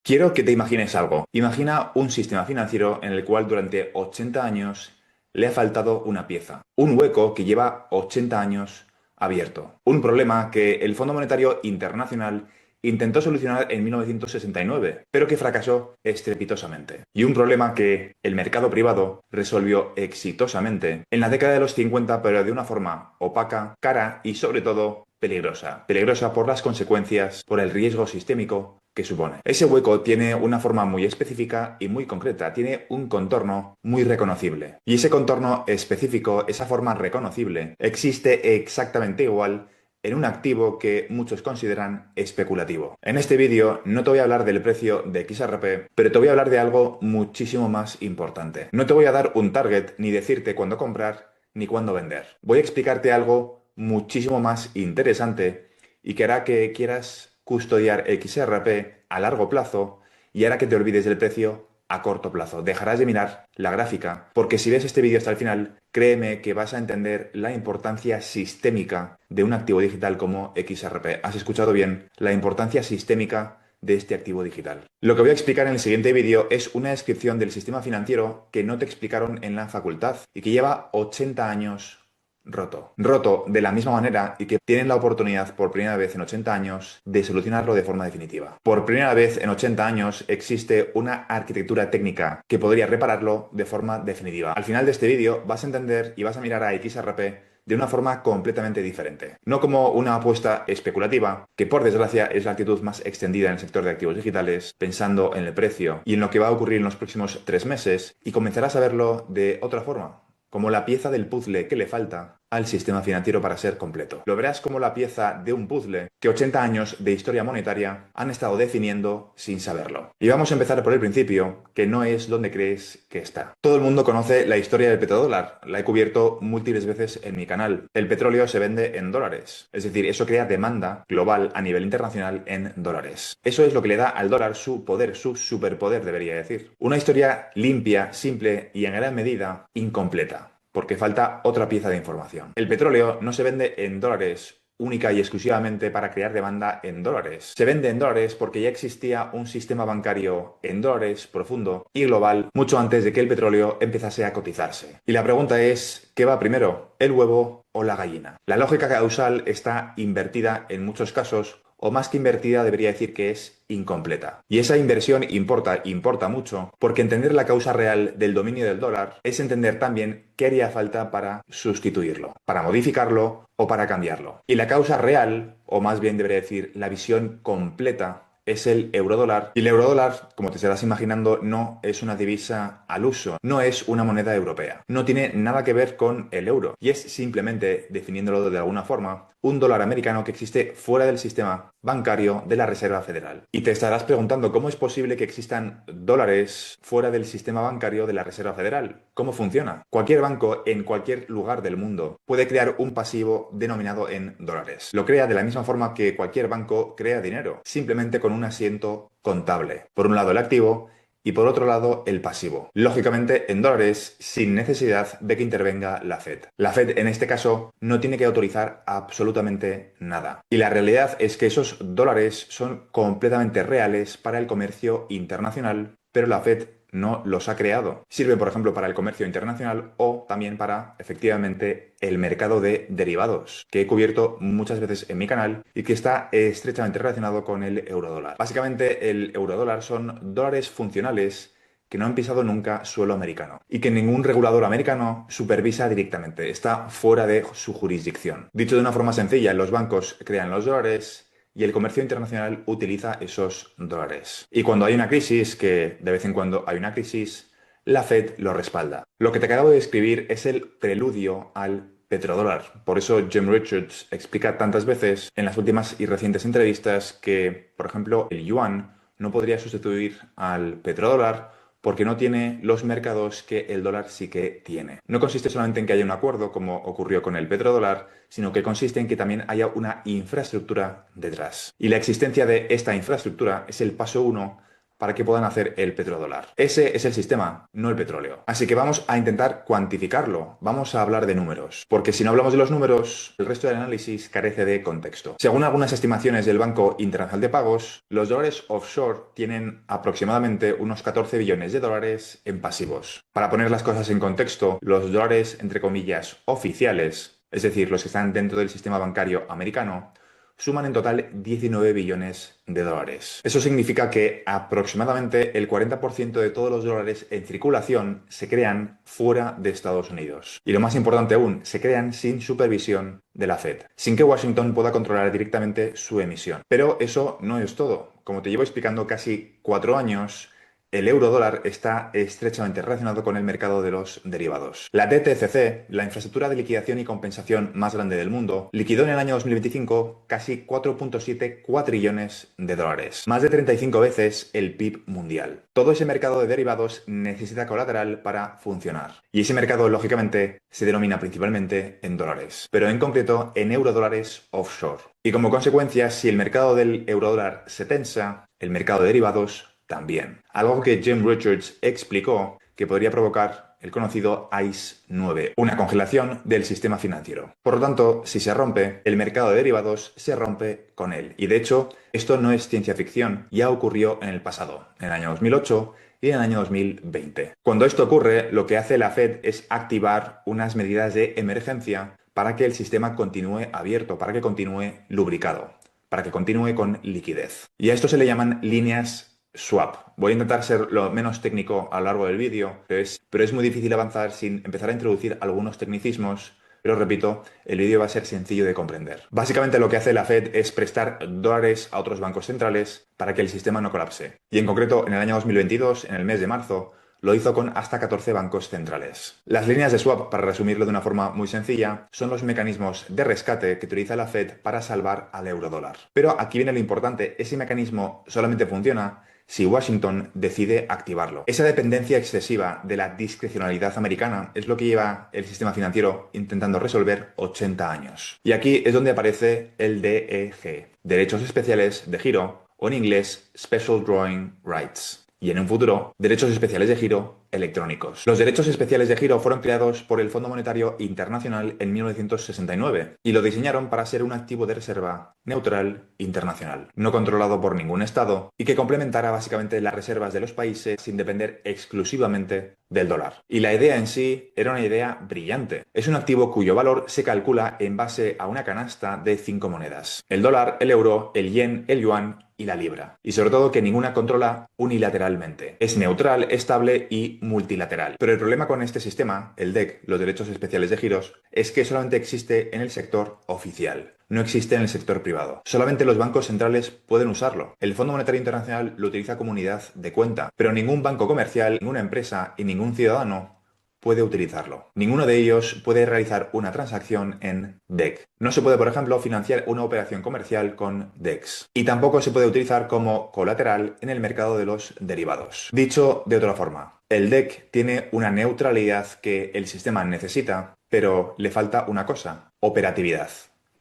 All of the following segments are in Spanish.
Quiero que te imagines algo. Imagina un sistema financiero en el cual durante 80 años le ha faltado una pieza. Un hueco que lleva 80 años abierto. Un problema que el Fondo Monetario Internacional intentó solucionar en 1969, pero que fracasó estrepitosamente. Y un problema que el mercado privado resolvió exitosamente en la década de los 50, pero de una forma opaca, cara y sobre todo peligrosa. Peligrosa por las consecuencias, por el riesgo sistémico que supone. Ese hueco tiene una forma muy específica y muy concreta, tiene un contorno muy reconocible. Y ese contorno específico, esa forma reconocible, existe exactamente igual en un activo que muchos consideran especulativo. En este vídeo no te voy a hablar del precio de XRP, pero te voy a hablar de algo muchísimo más importante. No te voy a dar un target ni decirte cuándo comprar ni cuándo vender. Voy a explicarte algo muchísimo más interesante y que hará que quieras custodiar XRP a largo plazo y hará que te olvides del precio a corto plazo. Dejarás de mirar la gráfica, porque si ves este vídeo hasta el final, créeme que vas a entender la importancia sistémica de un activo digital como XRP. ¿Has escuchado bien? La importancia sistémica de este activo digital. Lo que voy a explicar en el siguiente vídeo es una descripción del sistema financiero que no te explicaron en la facultad y que lleva 80 años roto de la misma manera y que tienen la oportunidad por primera vez en 80 años de solucionarlo de forma definitiva. Por primera vez en 80 años existe una arquitectura técnica que podría repararlo de forma definitiva. Al final de este vídeo vas a entender y vas a mirar a XRP de una forma completamente diferente. No como una apuesta especulativa, que por desgracia es la actitud más extendida en el sector de activos digitales, pensando en el precio y en lo que va a ocurrir en los próximos 3 meses, y comenzarás a verlo de otra forma, como la pieza del puzzle que le falta al sistema financiero para ser completo. Lo verás como la pieza de un puzzle que 80 años de historia monetaria han estado definiendo sin saberlo. Y vamos a empezar por el principio, que no es donde crees que está. Todo el mundo conoce la historia del petrodólar, la he cubierto múltiples veces en mi canal. El petróleo se vende en dólares, es decir, eso crea demanda global a nivel internacional en dólares. Eso es lo que le da al dólar su poder, su superpoder, debería decir. Una historia limpia, simple y en gran medida incompleta, porque falta otra pieza de información. El petróleo no se vende en dólares única y exclusivamente para crear demanda en dólares. Se vende en dólares porque ya existía un sistema bancario en dólares profundo y global mucho antes de que el petróleo empezase a cotizarse. Y la pregunta es, ¿qué va primero, el huevo o la gallina? La lógica causal está invertida en muchos casos, o más que invertida debería decir que es incompleta. Y esa inversión importa mucho, porque entender la causa real del dominio del dólar es entender también qué haría falta para sustituirlo, para modificarlo o para cambiarlo. Y la causa real, o más bien debería decir la visión completa, es el eurodólar. Y el eurodólar, como te estarás imaginando, no es una divisa al uso, no es una moneda europea. No tiene nada que ver con el euro. Y es simplemente, definiéndolo de alguna forma, un dólar americano que existe fuera del sistema bancario de la Reserva Federal. Y te estarás preguntando cómo es posible que existan dólares fuera del sistema bancario de la Reserva Federal. ¿Cómo funciona? Cualquier banco en cualquier lugar del mundo puede crear un pasivo denominado en dólares. Lo crea de la misma forma que cualquier banco crea dinero, simplemente con un asiento contable. Por un lado el activo y por otro lado el pasivo. Lógicamente en dólares, sin necesidad de que intervenga la Fed. La Fed en este caso no tiene que autorizar absolutamente nada. Y la realidad es que esos dólares son completamente reales para el comercio internacional, pero la Fed no los ha creado. Sirven, por ejemplo, para el comercio internacional o también para, efectivamente, el mercado de derivados, que he cubierto muchas veces en mi canal y que está estrechamente relacionado con el eurodólar. Básicamente, el eurodólar son dólares funcionales que no han pisado nunca suelo americano y que ningún regulador americano supervisa directamente, está fuera de su jurisdicción. Dicho de una forma sencilla, los bancos crean los dólares y el comercio internacional utiliza esos dólares. Y cuando hay una crisis, que de vez en cuando hay una crisis, la Fed lo respalda. Lo que te acabo de describir es el preludio al petrodólar. Por eso Jim Richards explica tantas veces en las últimas y recientes entrevistas que, por ejemplo, el yuan no podría sustituir al petrodólar porque no tiene los mercados que el dólar sí que tiene. No consiste solamente en que haya un acuerdo, como ocurrió con el petrodólar, sino que consiste en que también haya una infraestructura detrás. Y la existencia de esta infraestructura es el paso uno para que puedan hacer el petrodólar. Ese es el sistema, no el petróleo. Así que vamos a intentar cuantificarlo, vamos a hablar de números, porque si no hablamos de los números, el resto del análisis carece de contexto. Según algunas estimaciones del Banco Internacional de Pagos, los dólares offshore tienen aproximadamente unos 14 billones de dólares en pasivos. Para poner las cosas en contexto, los dólares, entre comillas, oficiales, es decir, los que están dentro del sistema bancario americano, suman en total 19 billones de dólares. Eso significa que aproximadamente el 40% de todos los dólares en circulación se crean fuera de Estados Unidos. Y lo más importante aún, se crean sin supervisión de la Fed, sin que Washington pueda controlar directamente su emisión. Pero eso no es todo. Como te llevo explicando casi 4 años, el euro dólar está estrechamente relacionado con el mercado de los derivados. La DTCC, la infraestructura de liquidación y compensación más grande del mundo, liquidó en el año 2025 casi 4.7 cuatrillones de dólares, más de 35 veces el PIB mundial. Todo ese mercado de derivados necesita colateral para funcionar. Y ese mercado, lógicamente, se denomina principalmente en dólares, pero en concreto en eurodólares offshore. Y como consecuencia, si el mercado del eurodólar se tensa, el mercado de derivados también. Algo que Jim Richards explicó que podría provocar el conocido ICE 9, una congelación del sistema financiero. Por lo tanto, si se rompe, el mercado de derivados se rompe con él. Y de hecho, esto no es ciencia ficción, ya ocurrió en el pasado, en el año 2008 y en el año 2020. Cuando esto ocurre, lo que hace la Fed es activar unas medidas de emergencia para que el sistema continúe abierto, para que continúe lubricado, para que continúe con liquidez. Y a esto se le llaman líneas swap. Voy a intentar ser lo menos técnico a lo largo del vídeo, pero es muy difícil avanzar sin empezar a introducir algunos tecnicismos, pero repito, el vídeo va a ser sencillo de comprender. Básicamente lo que hace la Fed es prestar dólares a otros bancos centrales para que el sistema no colapse. Y en concreto, en el año 2022, en el mes de marzo, lo hizo con hasta 14 bancos centrales. Las líneas de swap, para resumirlo de una forma muy sencilla, son los mecanismos de rescate que utiliza la Fed para salvar al eurodólar. Pero aquí viene lo importante, ese mecanismo solamente funciona si Washington decide activarlo. Esa dependencia excesiva de la discrecionalidad americana es lo que lleva el sistema financiero intentando resolver 80 años. Y aquí es donde aparece el DEG, Derechos Especiales de Giro, o en inglés Special Drawing Rights. Y en un futuro, derechos especiales de giro electrónicos. Los derechos especiales de giro fueron creados por el Fondo Monetario Internacional en 1969 y lo diseñaron para ser un activo de reserva neutral internacional, no controlado por ningún estado y que complementara básicamente las reservas de los países sin depender exclusivamente del dólar. Y la idea en sí era una idea brillante. Es un activo cuyo valor se calcula en base a una canasta de 5 monedas: el dólar, el euro, el yen, el yuan y la libra. Y sobre todo que ninguna controla unilateralmente. Es neutral, estable y multilateral. Pero el problema con este sistema, el DEG, los derechos especiales de giros, es que solamente existe en el sector oficial. No existe en el sector privado. Solamente los bancos centrales pueden usarlo. El Fondo Monetario Internacional lo utiliza como unidad de cuenta, pero ningún banco comercial, ninguna empresa y ningún ciudadano puede utilizarlo. Ninguno de ellos puede realizar una transacción en DEG. No se puede, por ejemplo, financiar una operación comercial con DEX. Y tampoco se puede utilizar como colateral en el mercado de los derivados. Dicho de otra forma, el DEG tiene una neutralidad que el sistema necesita, pero le falta una cosa: operatividad.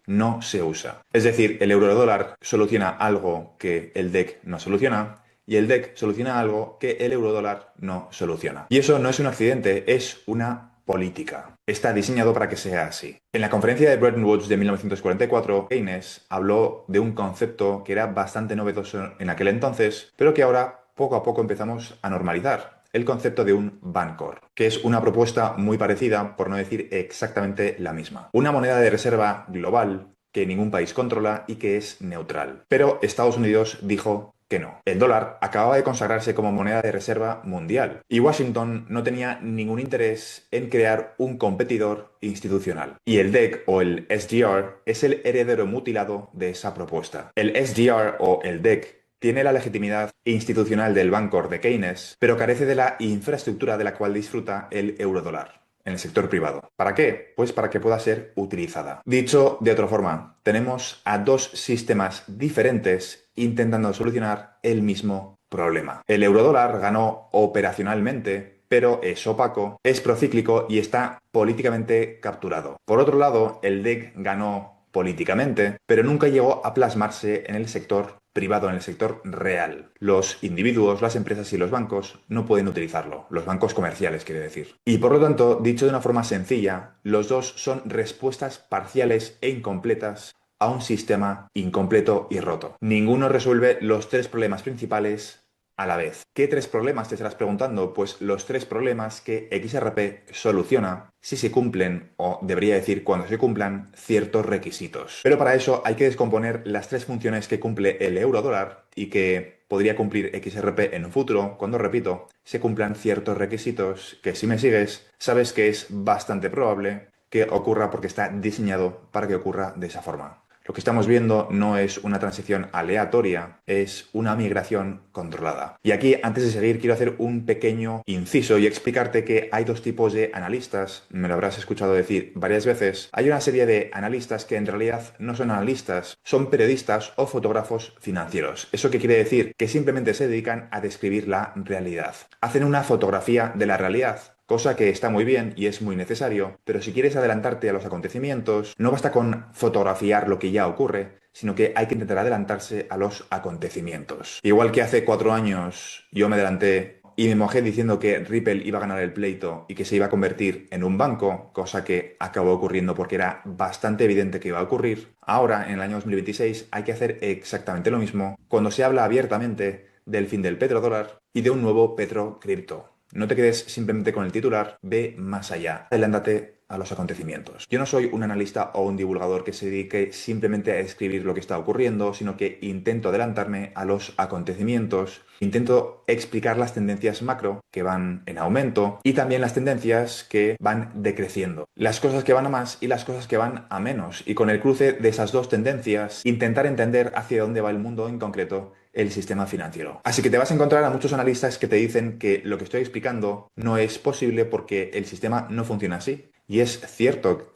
No se usa. Es decir, el eurodólar soluciona algo que el DEG no soluciona, y el DEG soluciona algo que el eurodólar no soluciona. Y eso no es un accidente, es una política. Está diseñado para que sea así. En la conferencia de Bretton Woods de 1944, Keynes habló de un concepto que era bastante novedoso en aquel entonces, pero que ahora poco a poco empezamos a normalizar: el concepto de un Bancor, que es una propuesta muy parecida, por no decir exactamente la misma. Una moneda de reserva global que ningún país controla y que es neutral. Pero Estados Unidos dijo que no. El dólar acababa de consagrarse como moneda de reserva mundial y Washington no tenía ningún interés en crear un competidor institucional. Y el DEG o el SDR es el heredero mutilado de esa propuesta. El SDR o el DEG tiene la legitimidad institucional del Bancor de Keynes, pero carece de la infraestructura de la cual disfruta el eurodólar en el sector privado. ¿Para qué? Pues para que pueda ser utilizada. Dicho de otra forma, tenemos a dos sistemas diferentes intentando solucionar el mismo problema. El eurodólar ganó operacionalmente, pero es opaco, es procíclico y está políticamente capturado. Por otro lado, el DEG ganó políticamente, pero nunca llegó a plasmarse en el sector privado, en el sector real. Los individuos, las empresas y los bancos no pueden utilizarlo. Los bancos comerciales, quiere decir. Y por lo tanto, dicho de una forma sencilla, los dos son respuestas parciales e incompletas a un sistema incompleto y roto. Ninguno resuelve los tres problemas principales a la vez. ¿Qué tres problemas te estarás preguntando? Pues los tres problemas que XRP soluciona si se cumplen, o debería decir cuando se cumplan, ciertos requisitos. Pero para eso hay que descomponer las tres funciones que cumple el euro dólar y que podría cumplir XRP en un futuro, cuando, repito, se cumplan ciertos requisitos que, si me sigues, sabes que es bastante probable que ocurra porque está diseñado para que ocurra de esa forma. Lo que estamos viendo no es una transición aleatoria, es una migración controlada. Y aquí, antes de seguir, quiero hacer un pequeño inciso y explicarte que hay dos tipos de analistas. Me lo habrás escuchado decir varias veces. Hay una serie de analistas que en realidad no son analistas, son periodistas o fotógrafos financieros. ¿Eso qué quiere decir? Que simplemente se dedican a describir la realidad. Hacen una fotografía de la realidad. Cosa que está muy bien y es muy necesario, pero si quieres adelantarte a los acontecimientos, no basta con fotografiar lo que ya ocurre, sino que hay que intentar adelantarse a los acontecimientos. Igual que hace 4 años yo me adelanté y me mojé diciendo que Ripple iba a ganar el pleito y que se iba a convertir en un banco, cosa que acabó ocurriendo porque era bastante evidente que iba a ocurrir. Ahora, en el año 2026, hay que hacer exactamente lo mismo cuando se habla abiertamente del fin del petrodólar y de un nuevo petrocripto. No te quedes simplemente con el titular, ve más allá, adelántate a los acontecimientos. Yo no soy un analista o un divulgador que se dedique simplemente a escribir lo que está ocurriendo, sino que intento adelantarme a los acontecimientos, intento explicar las tendencias macro que van en aumento y también las tendencias que van decreciendo, las cosas que van a más y las cosas que van a menos, y con el cruce de esas dos tendencias intentar entender hacia dónde va el mundo, en concreto el sistema financiero. Así que te vas a encontrar a muchos analistas que te dicen que lo que estoy explicando no es posible porque el sistema no funciona así. Y es cierto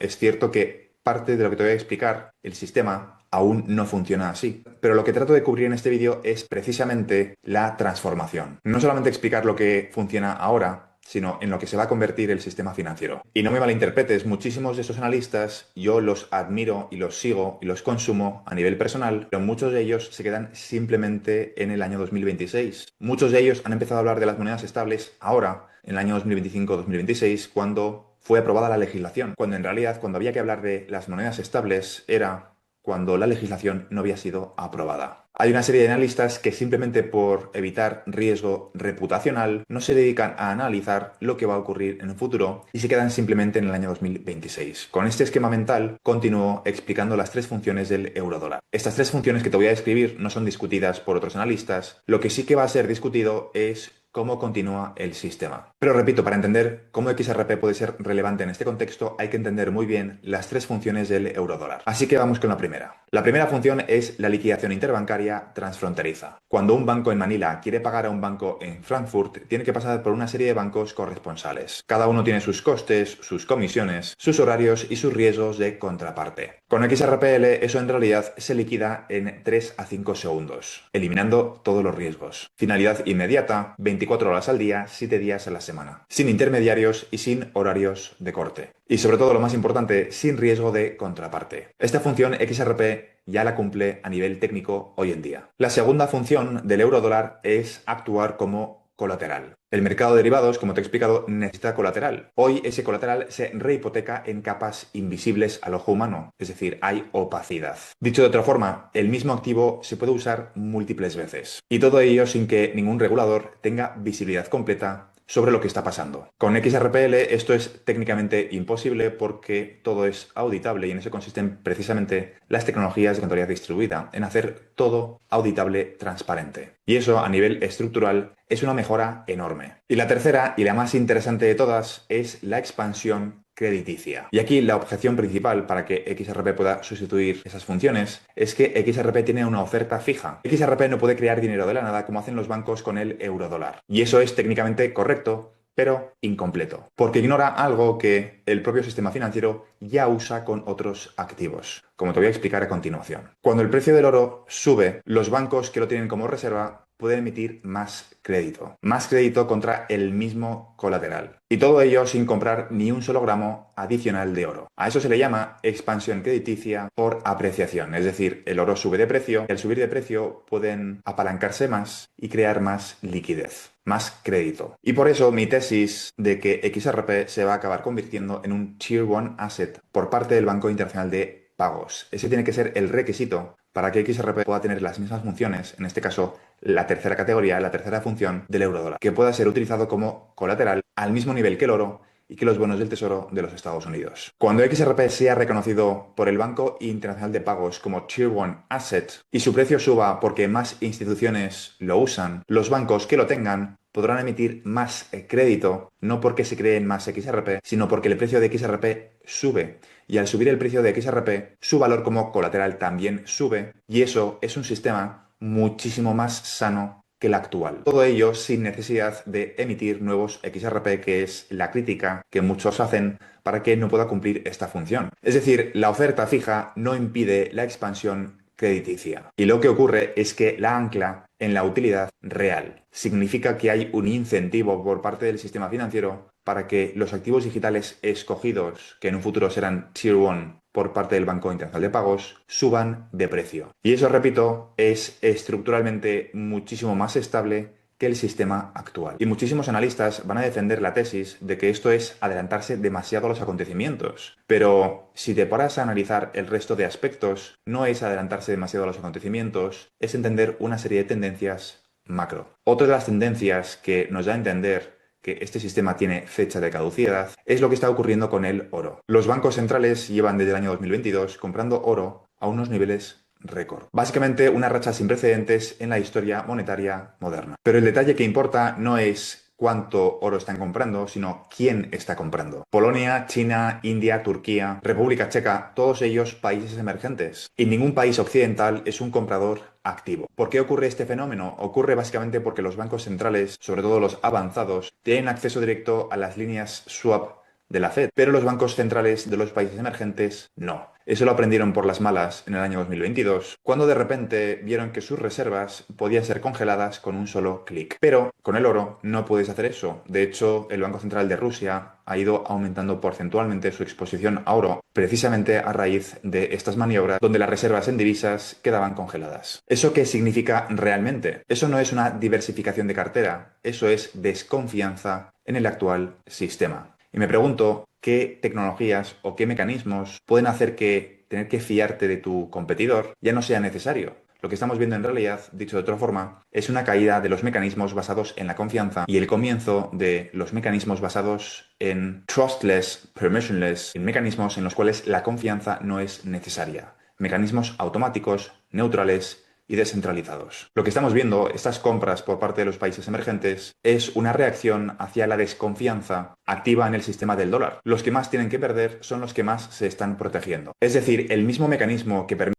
que parte de lo que te voy a explicar, el sistema aún no funciona así. Pero lo que trato de cubrir en este vídeo es precisamente la transformación. No solamente explicar lo que funciona ahora, sino en lo que se va a convertir el sistema financiero. Y no me malinterpretes, muchísimos de estos analistas yo los admiro y los sigo y los consumo a nivel personal, pero muchos de ellos se quedan simplemente en el año 2026. Muchos de ellos han empezado a hablar de las monedas estables ahora, en el año 2025-2026, cuando fue aprobada la legislación, cuando en realidad cuando había que hablar de las monedas estables era cuando la legislación no había sido aprobada. Hay una serie de analistas que simplemente por evitar riesgo reputacional no se dedican a analizar lo que va a ocurrir en un futuro y se quedan simplemente en el año 2026. Con este esquema mental continúo explicando las tres funciones del eurodólar. Estas tres funciones que te voy a describir no son discutidas por otros analistas. Lo que sí que va a ser discutido es cómo continúa el sistema. Pero repito, para entender cómo XRP puede ser relevante en este contexto, hay que entender muy bien las tres funciones del eurodólar. Así que vamos con la primera. La primera función es la liquidación interbancaria transfronteriza. Cuando un banco en Manila quiere pagar a un banco en Frankfurt, tiene que pasar por una serie de bancos corresponsales. Cada uno tiene sus costes, sus comisiones, sus horarios y sus riesgos de contraparte. Con XRPL eso en realidad se liquida en 3 a 5 segundos, eliminando todos los riesgos. Finalidad inmediata, 24 horas al día, 7 días a la semana. Sin intermediarios y sin horarios de corte. Y sobre todo, lo más importante, sin riesgo de contraparte. Esta función XRP ya la cumple a nivel técnico hoy en día. La segunda función del eurodólar es actuar como colateral. El mercado de derivados, como te he explicado, necesita colateral. Hoy ese colateral se rehipoteca en capas invisibles al ojo humano, es decir, hay opacidad. Dicho de otra forma, el mismo activo se puede usar múltiples veces. Y todo ello sin que ningún regulador tenga visibilidad completa sobre lo que está pasando. Con XRPL esto es técnicamente imposible porque todo es auditable y en eso consisten precisamente las tecnologías de contabilidad distribuida, en hacer todo auditable, transparente. Y eso a nivel estructural es una mejora enorme. Y la tercera y la más interesante de todas es la expansión crediticia. Y aquí la objeción principal para que XRP pueda sustituir esas funciones es que XRP tiene una oferta fija. XRP no puede crear dinero de la nada como hacen los bancos con el eurodólar. Y eso es técnicamente correcto, pero incompleto, porque ignora algo que el propio sistema financiero ya usa con otros activos, como te voy a explicar a continuación. Cuando el precio del oro sube, los bancos que lo tienen como reserva pueden emitir más crédito contra el mismo colateral. Y todo ello sin comprar ni un solo gramo adicional de oro. A eso se le llama expansión crediticia por apreciación, es decir, el oro sube de precio, y al subir de precio pueden apalancarse más y crear más liquidez, más crédito. Y por eso mi tesis de que XRP se va a acabar convirtiendo en un Tier 1 Asset por parte del Banco Internacional de Pagos. Ese tiene que ser el requisito para que XRP pueda tener las mismas funciones, en este caso la tercera categoría, la tercera función del eurodólar, que pueda ser utilizado como colateral al mismo nivel que el oro y que los bonos del Tesoro de los Estados Unidos. Cuando XRP sea reconocido por el Banco Internacional de Pagos como Tier 1 Asset y su precio suba porque más instituciones lo usan, los bancos que lo tengan podrán emitir más crédito, no porque se creen más XRP, sino porque el precio de XRP sube. Y al subir el precio de XRP, su valor como colateral también sube. Y eso es un sistema muchísimo más sano que el actual. Todo ello sin necesidad de emitir nuevos XRP, que es la crítica que muchos hacen para que no pueda cumplir esta función. Es decir, la oferta fija no impide la expansión crediticia. Y lo que ocurre es que la ancla en la utilidad real. Significa que hay un incentivo por parte del sistema financiero para que los activos digitales escogidos, que en un futuro serán Tier 1 por parte del Banco Internacional de Pagos, suban de precio. Y eso, repito, es estructuralmente muchísimo más estable que el sistema actual. Y muchísimos analistas van a defender la tesis de que esto es adelantarse demasiado a los acontecimientos. Pero si te paras a analizar el resto de aspectos, no es adelantarse demasiado a los acontecimientos, es entender una serie de tendencias macro. Otra de las tendencias que nos da a entender que este sistema tiene fecha de caducidad es lo que está ocurriendo con el oro. Los bancos centrales llevan desde el año 2022 comprando oro a unos niveles récord. Básicamente una racha sin precedentes en la historia monetaria moderna. Pero el detalle que importa no es cuánto oro están comprando, sino quién está comprando. Polonia, China, India, Turquía, República Checa, todos ellos países emergentes. Y ningún país occidental es un comprador activo. ¿Por qué ocurre este fenómeno? Ocurre básicamente porque los bancos centrales, sobre todo los avanzados, tienen acceso directo a las líneas swap de la Fed, pero los bancos centrales de los países emergentes no. Eso lo aprendieron por las malas en el año 2022, cuando de repente vieron que sus reservas podían ser congeladas con un solo clic. Pero con el oro no puedes hacer eso. De hecho, el Banco Central de Rusia ha ido aumentando porcentualmente su exposición a oro, precisamente a raíz de estas maniobras donde las reservas en divisas quedaban congeladas. ¿Eso qué significa realmente? Eso no es una diversificación de cartera, eso es desconfianza en el actual sistema. Y me pregunto qué tecnologías o qué mecanismos pueden hacer que tener que fiarte de tu competidor ya no sea necesario. Lo que estamos viendo en realidad, dicho de otra forma, es una caída de los mecanismos basados en la confianza y el comienzo de los mecanismos basados en trustless, permissionless, en mecanismos en los cuales la confianza no es necesaria. Mecanismos automáticos, neutrales y descentralizados. Lo que estamos viendo, estas compras por parte de los países emergentes, es una reacción hacia la desconfianza activa en el sistema del dólar. Los que más tienen que perder son los que más se están protegiendo. Es decir, el mismo mecanismo que permite